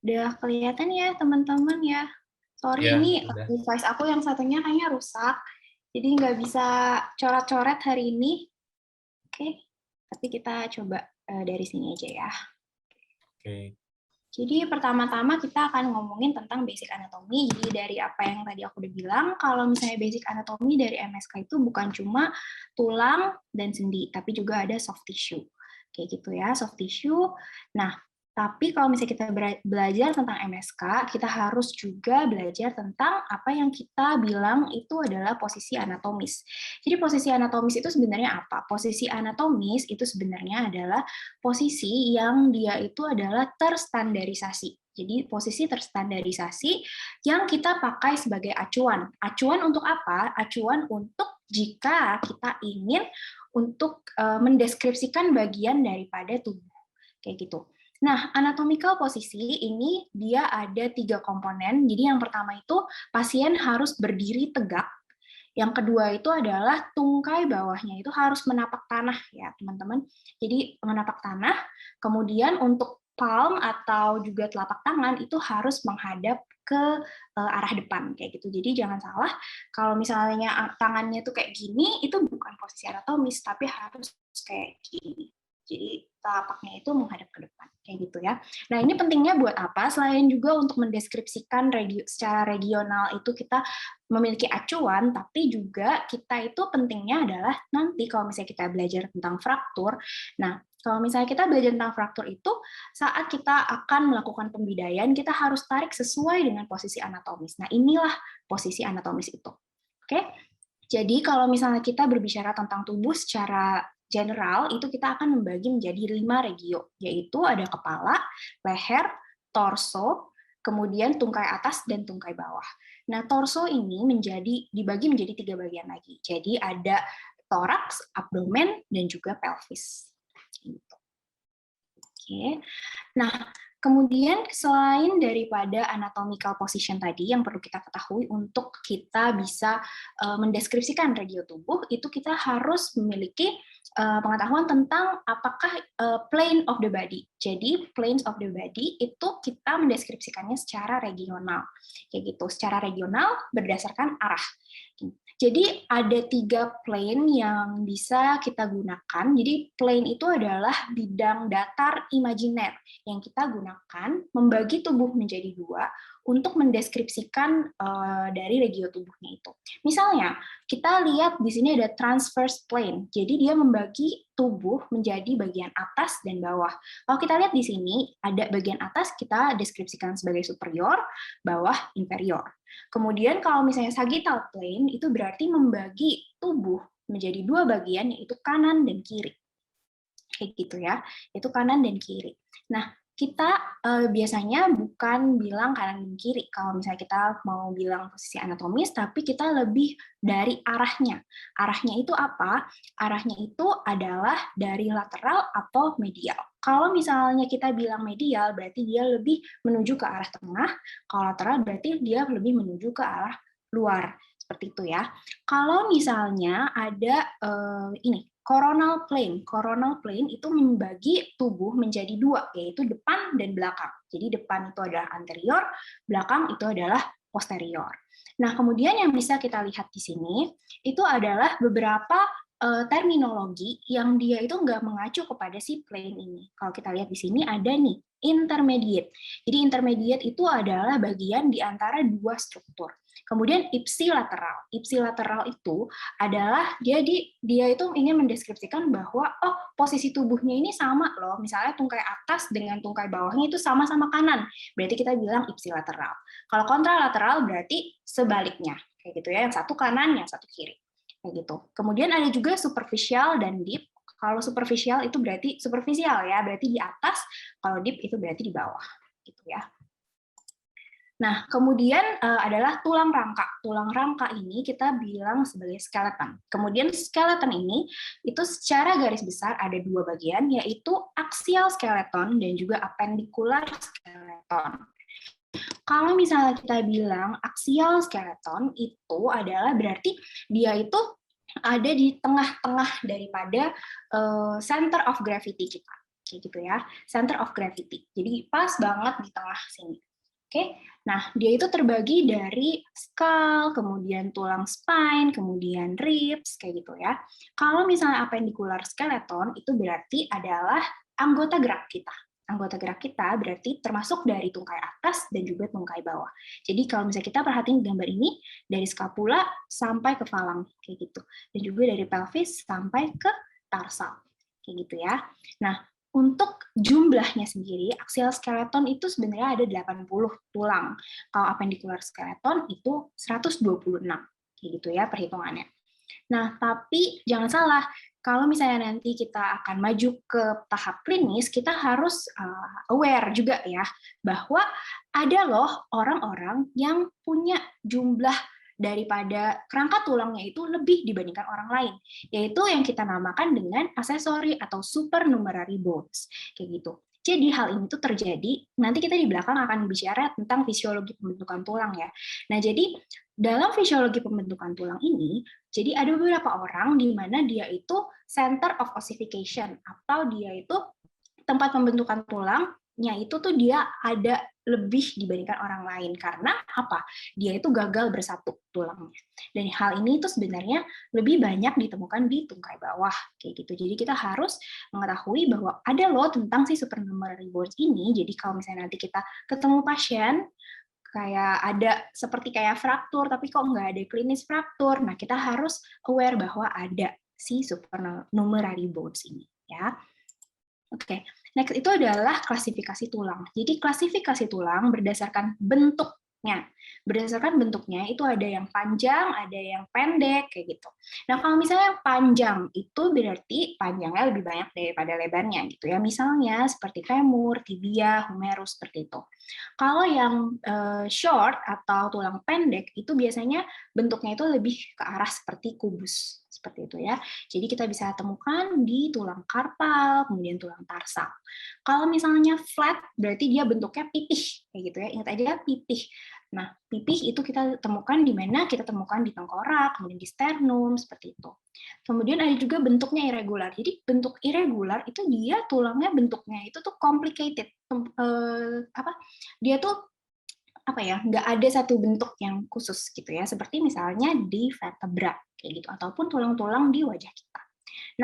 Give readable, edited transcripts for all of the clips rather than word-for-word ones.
Udah kelihatan ya teman-teman ya. Sorry Ya, ini udah. device aku yang satunya kayaknya rusak. Jadi nggak bisa coret-coret hari ini. Oke, tapi kita coba dari sini aja ya. Oke. Jadi pertama-tama kita akan ngomongin tentang basic anatomy. Jadi dari apa yang tadi aku udah bilang, kalau misalnya basic anatomy dari MSK itu bukan cuma tulang dan sendi, tapi juga ada soft tissue. Kayak gitu ya, soft tissue. Nah, tapi kalau misalnya kita belajar tentang MSK, kita harus juga belajar tentang apa yang kita bilang itu adalah posisi anatomis. Jadi posisi anatomis itu sebenarnya apa? Posisi anatomis itu sebenarnya adalah posisi yang dia itu adalah terstandarisasi. Jadi posisi terstandarisasi yang kita pakai sebagai acuan. Acuan untuk apa? Acuan untuk jika kita ingin untuk mendeskripsikan bagian daripada tubuh. Kayak gitu. Nah, anatomical posisi ini dia ada 3 komponen. Jadi yang pertama itu pasien harus berdiri tegak. Yang kedua itu adalah tungkai bawahnya itu harus menapak tanah ya, teman-teman. Jadi menapak tanah, kemudian untuk palm atau juga telapak tangan itu harus menghadap ke arah depan kayak gitu. Jadi jangan salah, kalau misalnya tangannya tuh kayak gini, itu bukan posisi anatomis, tapi harus kayak gini. Jadi telapaknya itu menghadap ke depan, kayak gitu ya. Nah ini pentingnya buat apa? Selain juga untuk mendeskripsikan secara regional itu kita memiliki acuan, tapi juga kita itu pentingnya adalah nanti kalau misalnya kita belajar tentang fraktur, nah kalau misalnya kita belajar tentang fraktur itu, saat kita akan melakukan pembidayaan, kita harus tarik sesuai dengan posisi anatomis. Nah inilah posisi anatomis itu. Oke? Jadi kalau misalnya kita berbicara tentang tubuh secara general, itu kita akan membagi menjadi 5 regio, yaitu ada kepala, leher, torso, kemudian tungkai atas dan tungkai bawah. Nah, torso ini dibagi menjadi 3 bagian lagi. Jadi ada toraks, abdomen, dan juga pelvis. Gitu. Oke. Nah, kemudian selain daripada anatomical position tadi yang perlu kita ketahui untuk kita bisa mendeskripsikan regio tubuh, itu kita harus memiliki pengetahuan tentang apakah plane of the body. Jadi planes of the body itu kita mendeskripsikannya secara regional, kayak gitu. Secara regional berdasarkan arah. Jadi ada 3 plane yang bisa kita gunakan. Jadi plane itu adalah bidang datar imajiner yang kita gunakan membagi tubuh menjadi 2 untuk mendeskripsikan dari regio tubuhnya itu. Misalnya, kita lihat di sini ada transverse plane. Jadi dia membagi tubuh menjadi bagian atas dan bawah. Kalau kita lihat di sini, ada bagian atas kita deskripsikan sebagai superior, bawah inferior. Kemudian kalau misalnya sagittal plane itu berarti membagi tubuh menjadi 2 bagian yaitu kanan dan kiri. Kayak gitu ya. Itu kanan dan kiri. Nah, kita biasanya bukan bilang kanan dan kiri kalau misalnya kita mau bilang posisi anatomis, tapi kita lebih dari arahnya. Arahnya itu apa? Arahnya itu adalah dari lateral atau medial. Kalau misalnya kita bilang medial, berarti dia lebih menuju ke arah tengah. Kalau lateral berarti dia lebih menuju ke arah luar. Seperti itu ya. Kalau misalnya ada ini coronal plane. Coronal plane itu membagi tubuh menjadi 2, yaitu depan dan belakang. Jadi depan itu adalah anterior, belakang itu adalah posterior. Nah, kemudian yang bisa kita lihat di sini itu adalah beberapa terminologi yang dia itu nggak mengacu kepada si plane ini. Kalau kita lihat di sini ada nih intermediate. Jadi intermediate itu adalah bagian di antara 2 struktur. Kemudian ipsilateral. Ipsilateral itu adalah dia itu ingin mendeskripsikan bahwa oh posisi tubuhnya ini sama loh. Misalnya tungkai atas dengan tungkai bawahnya itu sama-sama kanan. Berarti kita bilang ipsilateral. Kalau kontralateral berarti sebaliknya. Kayak gitu ya, yang satu kanan, yang satu kiri. Kayak gitu. Kemudian ada juga superficial dan deep. Kalau superficial itu berarti superficial ya, berarti di atas. Kalau deep itu berarti di bawah. Gitu ya. Nah, kemudian adalah tulang rangka. Tulang rangka ini kita bilang sebagai skeleton. Kemudian skeleton ini itu secara garis besar ada 2 bagian, yaitu axial skeleton dan juga appendicular skeleton. Kalau misalnya kita bilang axial skeleton itu adalah berarti dia itu ada di tengah-tengah daripada center of gravity kita. kayak gitu ya, center of gravity. Jadi pas banget di tengah sini. Oke, nah dia itu terbagi dari skull, kemudian tulang spine, kemudian ribs, kayak gitu ya. Kalau misalnya appendicular skeleton itu berarti adalah anggota gerak kita. Anggota gerak kita berarti termasuk dari tungkai atas dan juga tungkai bawah. Jadi kalau misalnya kita perhatiin gambar ini, dari scapula sampai ke falang, kayak gitu. Dan juga dari pelvis sampai ke tarsal, kayak gitu ya. Nah, untuk jumlahnya sendiri, axial skeleton itu sebenarnya ada 80 tulang. Kalau appendicular skeleton itu 126, kayak gitu ya perhitungannya. Nah, tapi jangan salah, kalau misalnya nanti kita akan maju ke tahap klinis, kita harus aware juga ya, bahwa ada loh orang-orang yang punya jumlah daripada kerangka tulangnya itu lebih dibandingkan orang lain, yaitu yang kita namakan dengan accessory atau supernumerary bones, kayak gitu. Jadi hal ini tuh terjadi, nanti kita di belakang akan bicara tentang fisiologi pembentukan tulang ya. Nah, jadi dalam fisiologi pembentukan tulang ini, jadi ada beberapa orang di mana dia itu center of ossification, atau dia itu tempat pembentukan tulangnya itu tuh dia ada lebih dibandingkan orang lain. Karena apa? Dia itu gagal bersatu tulangnya. Dan hal ini itu sebenarnya lebih banyak ditemukan di tungkai bawah, kayak gitu. Jadi kita harus mengetahui bahwa ada loh tentang si supernumerary bones ini. Jadi kalau misalnya nanti kita ketemu pasien, kayak ada seperti kayak fraktur, tapi kok nggak ada klinis fraktur. Nah, kita harus aware bahwa ada si supernumerary bones ini, ya. Oke, next itu adalah klasifikasi tulang. Jadi klasifikasi tulang berdasarkan bentuknya. Berdasarkan bentuknya itu ada yang panjang, ada yang pendek, kayak gitu. Nah, kalau misalnya yang panjang itu berarti panjangnya lebih banyak daripada lebarnya gitu ya. Misalnya seperti femur, tibia, humerus, seperti itu. Kalau yang short atau tulang pendek itu biasanya bentuknya itu lebih ke arah seperti kubus, seperti itu ya. Jadi kita bisa temukan di tulang karpal, kemudian tulang tarsal. Kalau misalnya flat, berarti dia bentuknya pipih, kayak gitu ya. Ingat aja pipih. Nah, pipih itu kita temukan di mana? Kita temukan di tengkorak, kemudian di sternum, seperti itu. Kemudian ada juga bentuknya irregular. Jadi bentuk irregular itu dia tulangnya bentuknya itu tuh complicated. Dia tuh apa ya, nggak ada satu bentuk yang khusus gitu ya, seperti misalnya di vertebra kayak gitu, ataupun tulang-tulang di wajah kita.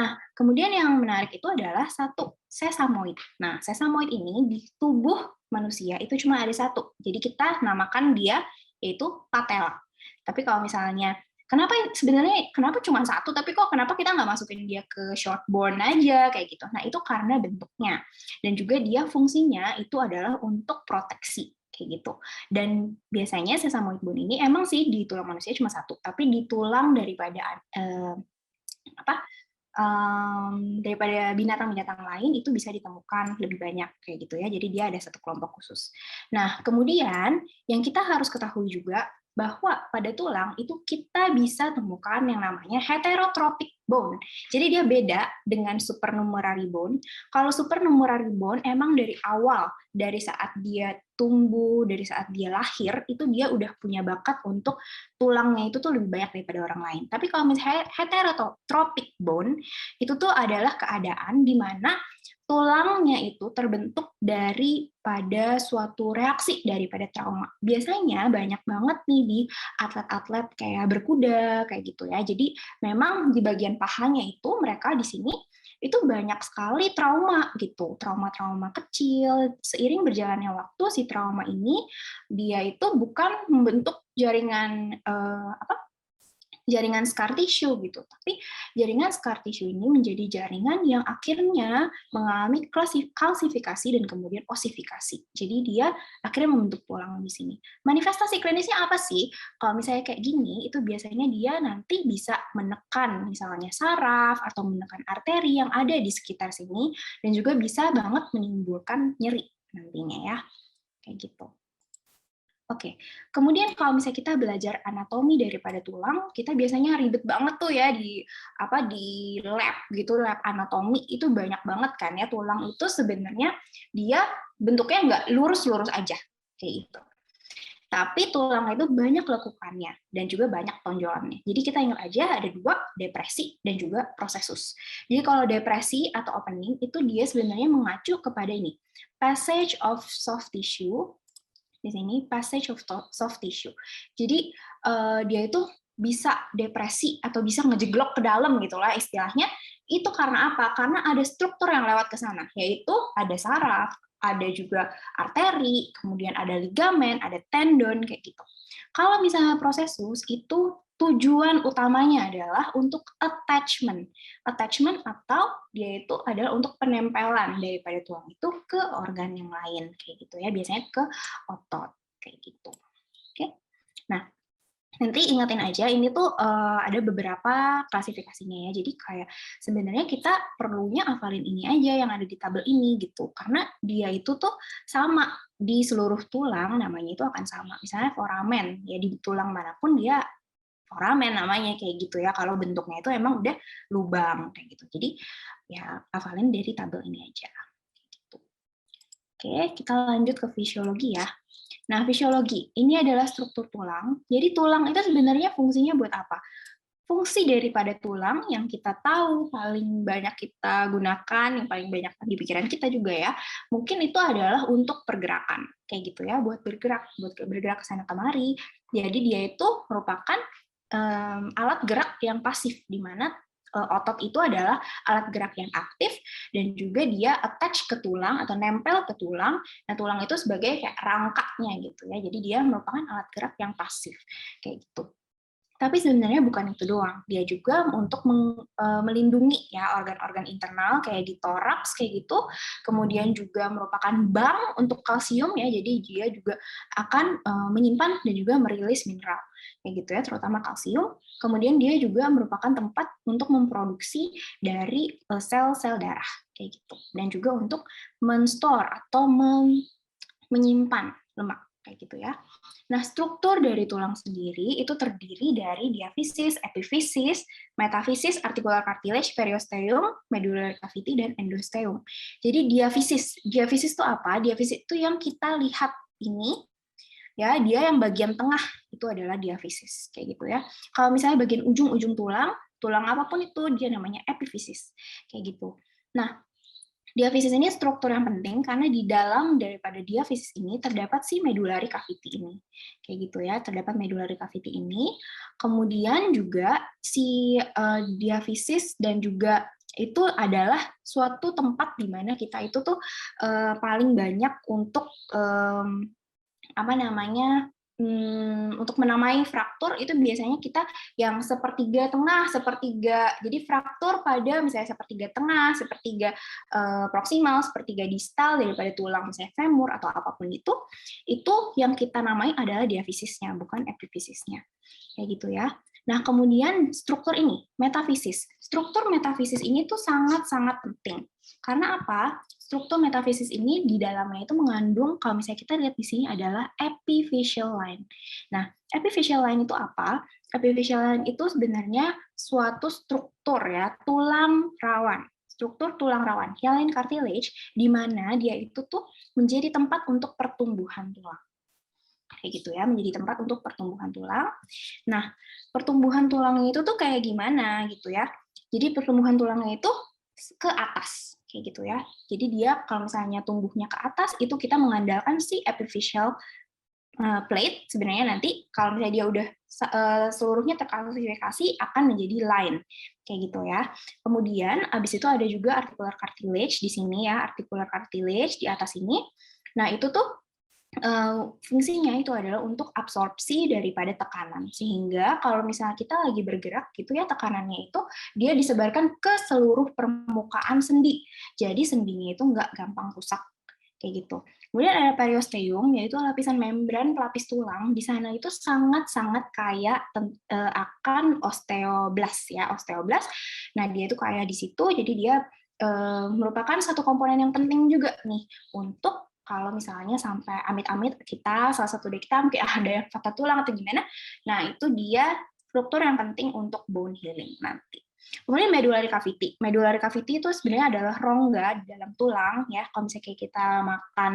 Nah, kemudian yang menarik itu adalah satu, sesamoid. Nah, sesamoid ini di tubuh manusia itu cuma ada satu, jadi kita namakan dia yaitu patella. Tapi kalau misalnya kenapa cuma satu, tapi kok kenapa kita nggak masukin dia ke short bone aja kayak gitu. Nah, itu karena bentuknya. Dan juga dia fungsinya itu adalah untuk proteksi kayak gitu. Dan biasanya sesamoid bone ini emang sih di tulang manusia cuma satu, tapi di tulang daripada daripada binatang-binatang lain itu bisa ditemukan lebih banyak kayak gitu ya. Jadi dia ada satu kelompok khusus. Nah, kemudian yang kita harus ketahui juga bahwa pada tulang itu kita bisa temukan yang namanya heterotrophic bone. Jadi dia beda dengan supernumerary bone. Kalau supernumerary bone emang dari awal, dari saat dia tumbuh, dari saat dia lahir, itu dia udah punya bakat untuk tulangnya itu tuh lebih banyak daripada orang lain. Tapi kalau misalnya heterotrophic bone, itu tuh adalah keadaan di mana tulangnya itu terbentuk daripada suatu reaksi daripada trauma. Biasanya banyak banget nih di atlet-atlet kayak berkuda kayak gitu ya. Jadi memang di bagian pahanya itu mereka di sini itu banyak sekali trauma gitu, trauma-trauma kecil. Seiring berjalannya waktu si trauma ini dia itu bukan membentuk jaringan jaringan scar tissue gitu. Tapi jaringan scar tissue ini menjadi jaringan yang akhirnya mengalami kalsifikasi dan kemudian osifikasi. Jadi dia akhirnya membentuk tulang di sini. Manifestasi klinisnya apa sih? Kalau misalnya kayak gini, itu biasanya dia nanti bisa menekan misalnya saraf atau menekan arteri yang ada di sekitar sini dan juga bisa banget menimbulkan nyeri nantinya ya. Kayak gitu. Oke, kemudian kalau misalnya kita belajar anatomi daripada tulang, kita biasanya ribet banget tuh ya di lab gitu, lab anatomi itu banyak banget kan ya. Tulang itu sebenarnya dia bentuknya nggak lurus-lurus aja kayak gitu. Tapi tulang itu banyak lekukannya dan juga banyak tonjolannya. Jadi kita ingat aja ada dua, depresi dan juga prosesus. Jadi kalau depresi atau opening itu dia sebenarnya mengacu kepada ini, passage of soft tissue. Di sini passage of soft tissue. Jadi dia itu bisa depresi atau bisa ngejeglok ke dalam gitulah istilahnya. Itu karena apa? Karena ada struktur yang lewat ke sana, yaitu ada saraf, ada juga arteri, kemudian ada ligamen, ada tendon kayak gitu. Kalau misalnya prosesus itu tujuan utamanya adalah untuk attachment. Attachment atau dia itu adalah untuk penempelan daripada tulang itu ke organ yang lain kayak gitu ya, biasanya ke otot kayak gitu. Oke. Nah, nanti ingetin aja ini tuh ada beberapa klasifikasinya ya. Jadi kayak sebenarnya kita perlunya hafalin ini aja yang ada di tabel ini gitu. Karena dia itu tuh sama di seluruh tulang, namanya itu akan sama. Misalnya foramen, ya di tulang manapun dia foramen namanya kayak gitu ya. Kalau bentuknya itu emang udah lubang kayak gitu. Jadi ya hafalin dari tabel ini aja. Gitu. Oke, kita lanjut ke fisiologi ya. Nah, fisiologi ini adalah struktur tulang. Jadi tulang itu sebenarnya fungsinya buat apa? Fungsi daripada tulang yang kita tahu paling banyak kita gunakan, yang paling banyak di pikiran kita juga ya, mungkin itu adalah untuk pergerakan, kayak gitu ya, buat bergerak ke sana kemari. Jadi dia itu merupakan alat gerak yang pasif, di mana otot itu adalah alat gerak yang aktif dan juga dia attach ke tulang atau nempel ke tulang. Nah, tulang itu sebagai kayak rangkanya gitu ya. Jadi dia merupakan alat gerak yang pasif kayak gitu. Tapi sebenarnya bukan itu doang, dia juga untuk melindungi ya organ-organ internal kayak di toraks kayak gitu, kemudian juga merupakan bank untuk kalsium ya, jadi dia juga akan menyimpan dan juga merilis mineral kayak gitu ya, terutama kalsium. Kemudian dia juga merupakan tempat untuk memproduksi dari sel-sel darah kayak gitu, dan juga untuk menstore atau menyimpan lemak kayak gitu ya. Nah, struktur dari tulang sendiri itu terdiri dari diafisis, epifisis, metafisis, articular cartilage, periosteum, medullary cavity, dan endosteum. Jadi diafisis itu apa? Diafisis itu yang kita lihat ini, ya, dia yang bagian tengah itu adalah diafisis, kayak gitu ya. Kalau misalnya bagian ujung-ujung tulang apapun itu dia namanya epifisis, kayak gitu. Nah, diafisis ini struktur yang penting karena di dalam daripada diafisis ini terdapat si medullary cavity ini. Kayak gitu ya, terdapat medullary cavity ini. Kemudian juga si diafisis dan juga itu adalah suatu tempat di mana kita itu tuh paling banyak untuk apa namanya, untuk menamai fraktur itu biasanya kita yang sepertiga tengah, sepertiga, jadi fraktur pada misalnya sepertiga tengah, sepertiga proksimal, sepertiga distal daripada tulang misalnya femur atau apapun itu yang kita namai adalah diafisisnya, bukan epifisisnya. Kayak gitu ya. Nah, kemudian struktur ini, metafisis. Struktur metafisis ini tuh sangat-sangat penting. Karena apa? Struktur metafisis ini di dalamnya itu mengandung, kalau misalnya kita lihat di sini adalah epiphyseal line. Nah, epiphyseal line itu apa? Epiphyseal line itu sebenarnya suatu struktur ya, tulang rawan. Struktur tulang rawan, hyaline cartilage, di mana dia itu tuh menjadi tempat untuk pertumbuhan tulang. Kayak gitu ya, menjadi tempat untuk pertumbuhan tulang. Nah, pertumbuhan tulangnya itu tuh kayak gimana gitu ya. Jadi pertumbuhan tulangnya itu ke atas kayak gitu ya. Jadi dia kalau misalnya tumbuhnya ke atas itu kita mengandalkan si epiphyseal plate. Sebenarnya nanti kalau misalnya dia udah seluruhnya terklasifikasi akan menjadi line kayak gitu ya. Kemudian abis itu ada juga articular cartilage di sini ya, articular cartilage di atas ini. Nah, itu tuh fungsinya itu adalah untuk absorpsi daripada tekanan, sehingga kalau misalnya kita lagi bergerak gitu ya, tekanannya itu dia disebarkan ke seluruh permukaan sendi, jadi sendinya itu nggak gampang rusak kayak gitu. Kemudian ada periosteum, yaitu lapisan membran pelapis tulang. Di sana itu sangat-sangat kaya akan osteoblast ya, osteoblast. Nah, dia itu kaya di situ, jadi dia merupakan satu komponen yang penting juga nih untuk kalau misalnya sampai amit-amit kita, salah satu dari kita mungkin ada yang patah tulang atau gimana, nah itu dia struktur yang penting untuk bone healing nanti. Kemudian medullary cavity. Medullary cavity itu sebenarnya adalah rongga di dalam tulang ya. Kalau misalnya kayak kita makan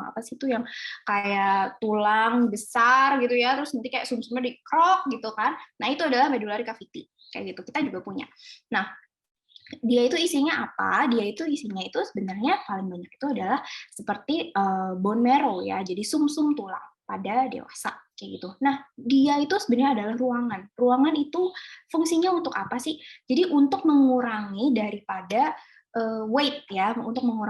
apa sih itu yang kayak tulang besar gitu ya, terus nanti kayak sumsumnya dikrok gitu kan. Nah, itu adalah medullary cavity. Kayak gitu. Kita juga punya. Nah, dia itu isinya apa? Dia itu isinya itu sebenarnya paling banyak itu adalah seperti bone marrow ya, jadi sumsum tulang pada dewasa kayak gitu. Nah, dia itu sebenarnya adalah ruangan. Ruangan itu fungsinya untuk apa sih? Jadi untuk mengurangi daripada weight ya, untuk mengurangi